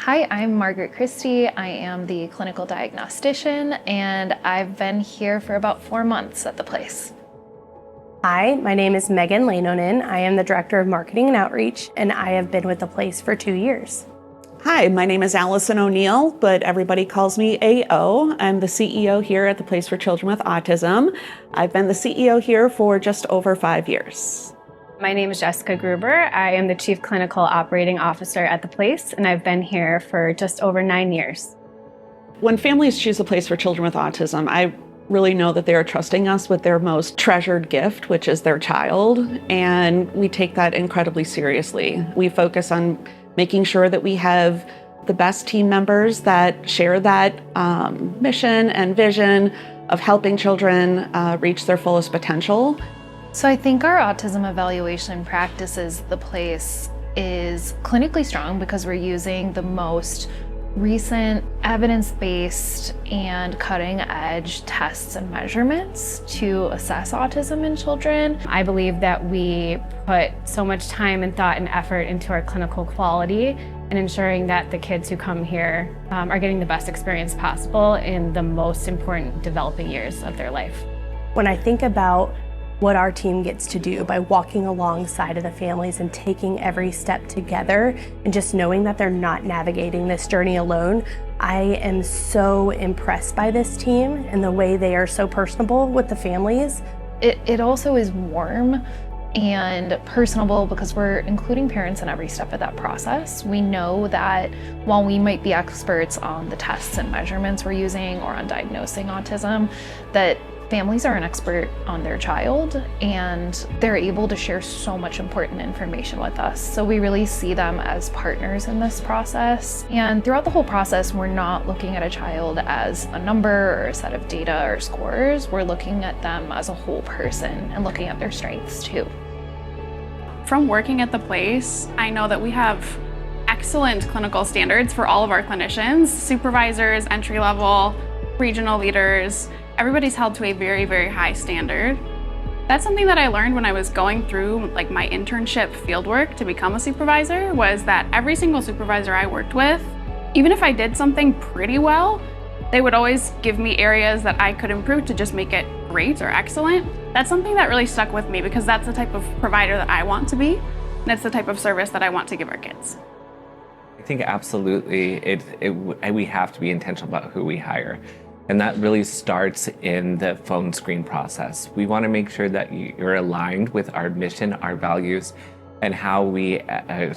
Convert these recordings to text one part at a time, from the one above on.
Hi, I'm Margaret Christie. I am the clinical diagnostician, and I've been here for about 4 months at the place. Hi, my name is Megan Lanonen. I am the Director of Marketing and Outreach, and I have been with the place for 2 years. Hi, my name is Allison O'Neill, but everybody calls me AO. I'm the CEO here at the Place for Children with Autism. I've been the CEO here for just over 5 years. My name is Jessica Gruber. I am the Chief Clinical Operating Officer at the place, and I've been here for just over 9 years. When families choose a Place for Children with Autism, I really know that they are trusting us with their most treasured gift, which is their child, and we take that incredibly seriously. We focus on making sure that we have the best team members that share that mission and vision of helping children reach their fullest potential. So I think our autism evaluation practices, the place, is clinically strong because we're using the most recent evidence-based and cutting-edge tests and measurements to assess autism in children. I believe that we put so much time and thought and effort into our clinical quality and ensuring that the kids who come here are getting the best experience possible in the most important developing years of their life. When I think about what our team gets to do by walking alongside of the families and taking every step together and just knowing that they're not navigating this journey alone, I am so impressed by this team and the way they are so personable with the families. It also is warm and personable because we're including parents in every step of that process. We know that while we might be experts on the tests and measurements we're using or on diagnosing autism, that families are an expert on their child and they're able to share so much important information with us. So we really see them as partners in this process. And throughout the whole process, we're not looking at a child as a number or a set of data or scores. We're looking at them as a whole person and looking at their strengths too. From working at the place, I know that we have excellent clinical standards for all of our clinicians, supervisors, entry level, regional leaders. Everybody's held to a very, very high standard. That's something that I learned when I was going through my internship fieldwork to become a supervisor, was that every single supervisor I worked with, even if I did something pretty well, they would always give me areas that I could improve to just make it great or excellent. That's something that really stuck with me because that's the type of provider that I want to be, and it's the type of service that I want to give our kids. I think absolutely we have to be intentional about who we hire. And that really starts in the phone screen process. We want to make sure that you're aligned with our mission, our values, and how we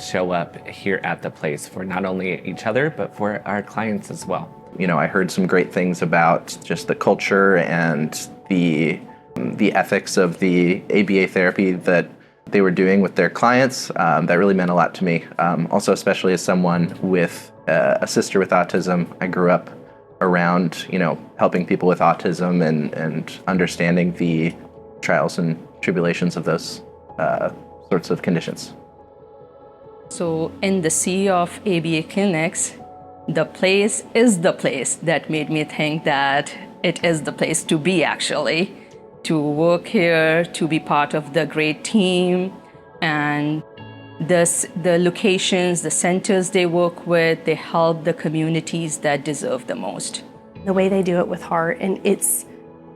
show up here at the place for not only each other, but for our clients as well. You know, I heard some great things about just the culture and the ethics of the ABA therapy that they were doing with their clients. That really meant a lot to me. Also, especially as someone with a sister with autism, I grew up around, helping people with autism and understanding the trials and tribulations of those sorts of conditions. So in the sea of ABA clinics, the place is the place that made me think that it is the place to be, actually, to work here, to be part of the great team, and the locations, the centers they work with, they help the communities that deserve the most. The way they do it with heart, and it's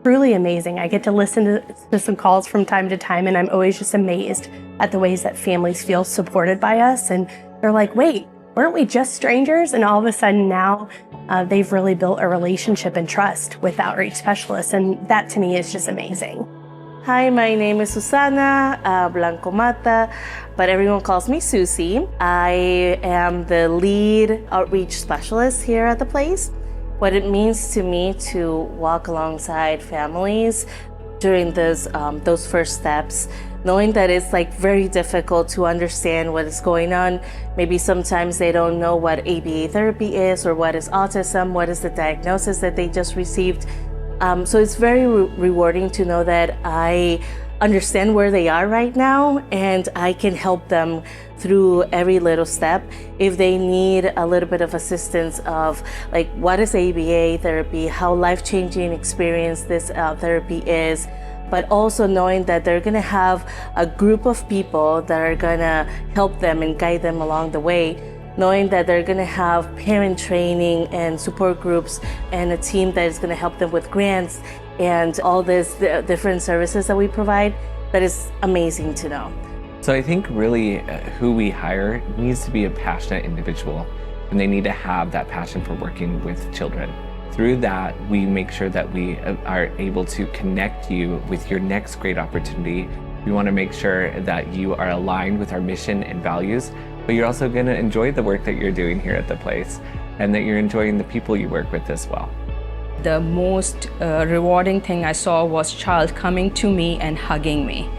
truly amazing. I get to listen to some calls from time to time, and I'm always just amazed at the ways that families feel supported by us. And they're like, wait, weren't we just strangers? And all of a sudden now they've really built a relationship and trust with outreach specialists. And that to me is just amazing. Hi, my name is Susana Blanco Mata, but everyone calls me Susie. I am the lead outreach specialist here at the place. What it means to me to walk alongside families during those first steps, knowing that it's very difficult to understand what is going on. Maybe sometimes they don't know what ABA therapy is or what is autism, what is the diagnosis that they just received. So it's very rewarding to know that I understand where they are right now and I can help them through every little step. If they need a little bit of assistance of what is ABA therapy, how life-changing experience this therapy is, but also knowing that they're gonna have a group of people that are gonna help them and guide them along the way. knowing that they're going to have parent training and support groups and a team that is going to help them with grants and all these different services that we provide, that is amazing to know. So I think really who we hire needs to be a passionate individual, and they need to have that passion for working with children. Through that, we make sure that we are able to connect you with your next great opportunity. We want to make sure that you are aligned with our mission and values, but you're also going to enjoy the work that you're doing here at the place, and that you're enjoying the people you work with as well. The most rewarding thing I saw was child coming to me and hugging me.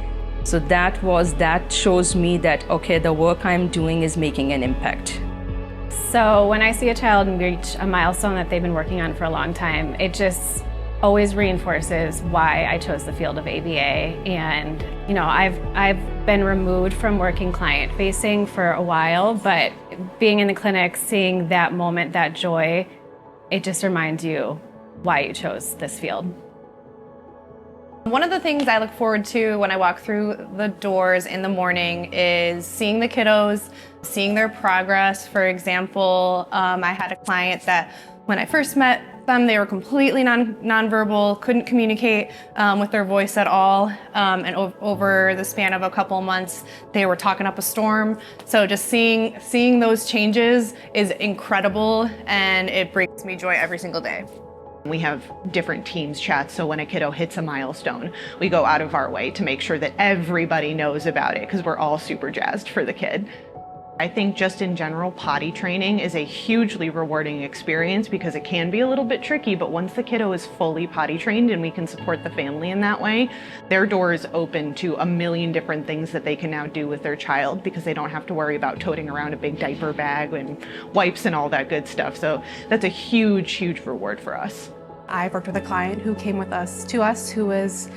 So that shows me that, okay, the work I'm doing is making an impact. So when I see a child reach a milestone that they've been working on for a long time, it just always reinforces why I chose the field of ABA. And you know, I've been removed from working client-facing for a while, but being in the clinic, seeing that moment, that joy, it just reminds you why you chose this field. One of the things I look forward to when I walk through the doors in the morning is seeing the kiddos, seeing their progress. For example, I had a client that when I first met them, they were completely nonverbal, couldn't communicate with their voice at all. And over the span of a couple of months, they were talking up a storm. So just seeing those changes is incredible, and it brings me joy every single day. We have different teams chats, so when a kiddo hits a milestone, we go out of our way to make sure that everybody knows about it because we're all super jazzed for the kid. I think just in general, potty training is a hugely rewarding experience because it can be a little bit tricky, but once the kiddo is fully potty trained and we can support the family in that way, their door is open to a million different things that they can now do with their child because they don't have to worry about toting around a big diaper bag and wipes and all that good stuff. So that's a huge, huge reward for us. I've worked with a client who came with us who was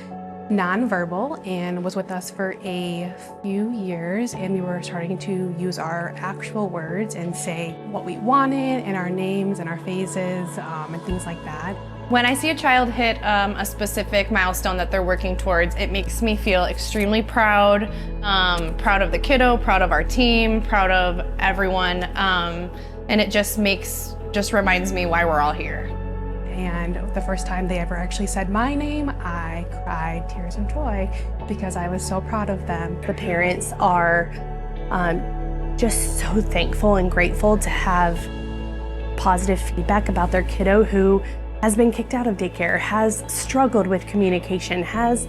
nonverbal and was with us for a few years, and we were starting to use our actual words and say what we wanted and our names and our phases and things like that. When I see a child hit a specific milestone that they're working towards, it makes me feel extremely proud, proud of the kiddo, proud of our team, proud of everyone, and it just reminds me why we're all here. And the first time they ever actually said my name, I cried tears of joy because I was so proud of them. The parents are just so thankful and grateful to have positive feedback about their kiddo who has been kicked out of daycare, has struggled with communication, has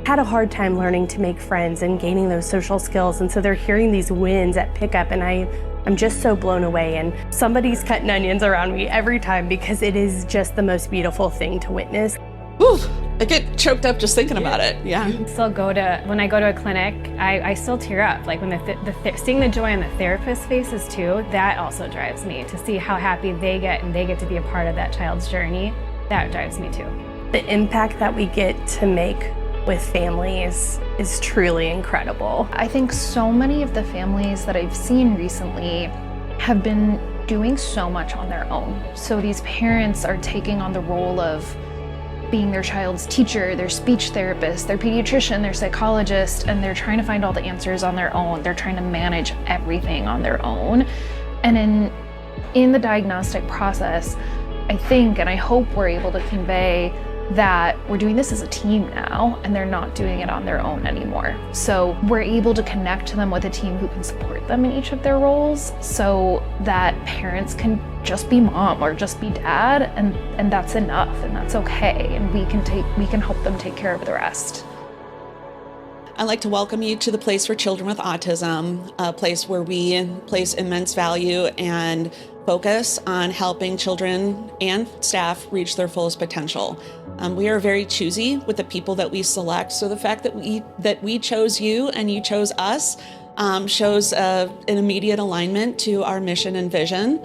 had a hard time learning to make friends and gaining those social skills. And so they're hearing these wins at pickup, and I'm just so blown away, and somebody's cutting onions around me every time because it is just the most beautiful thing to witness. Ooh, I get choked up just thinking about it. Yeah. When I go to a clinic, I still tear up. Like when seeing the joy on the therapist's faces too, that also drives me to see how happy they get, and they get to be a part of that child's journey. That drives me too. The impact that we get to make with families is truly incredible. I think so many of the families that I've seen recently have been doing so much on their own. So these parents are taking on the role of being their child's teacher, their speech therapist, their pediatrician, their psychologist, and they're trying to find all the answers on their own. They're trying to manage everything on their own. And in the diagnostic process, I think and I hope we're able to convey that we're doing this as a team now, and they're not doing it on their own anymore. So we're able to connect them with a team who can support them in each of their roles, so that parents can just be mom or just be dad, and that's enough, and that's okay, and we can help them take care of the rest. I'd like to welcome you to the Place for Children with Autism, a place where we place immense value and focus on helping children and staff reach their fullest potential. We are very choosy with the people that we select, so the fact that we chose you and you chose us shows an immediate alignment to our mission and vision.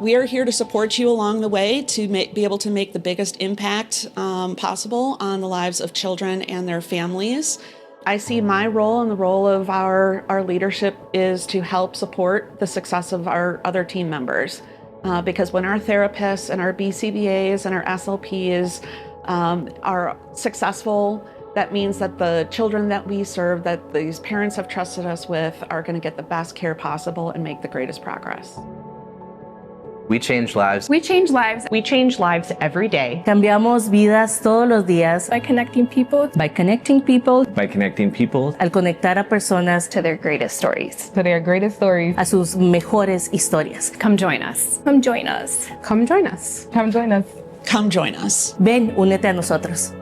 We are here to support you along the way to be able to make the biggest impact possible on the lives of children and their families. I see my role and the role of our leadership is to help support the success of our other team members. Because when our therapists and our BCBAs and our SLPs are successful That means that the children that we serve, that these parents have trusted us with, are going to get the best care possible and make the greatest progress. We change lives. We change lives. We change lives every day. Cambiamos vidas todos los días By connecting people By connecting people By connecting people al conectar a personas To their greatest stories. To their greatest stories. a sus mejores historias. come join us. Come join us. Come join us. Come join us. Come join us. Ven, únete a nosotros.